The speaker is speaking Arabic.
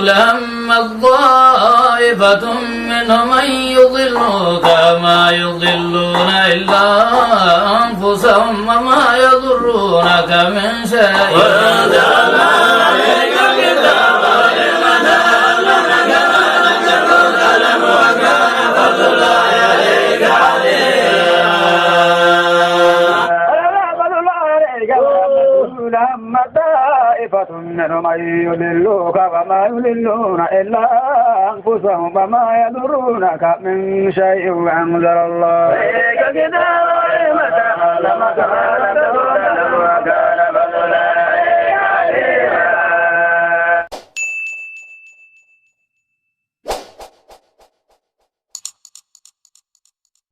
لهم الطائفة منهم أن يضلوك ما يضلون إلا أنفسهم وما يضرونك من شيء وأنزلنا عليك الكتاب لمن علمك ما لم تكن تعلم وكان فضل الله عليك لهم طائفة منهم أن يضلوك وما يضلون إلا أنفسهم وما يضرونك من شيء وأنزل الله عليك الكتاب لمن علمك ما لم تكن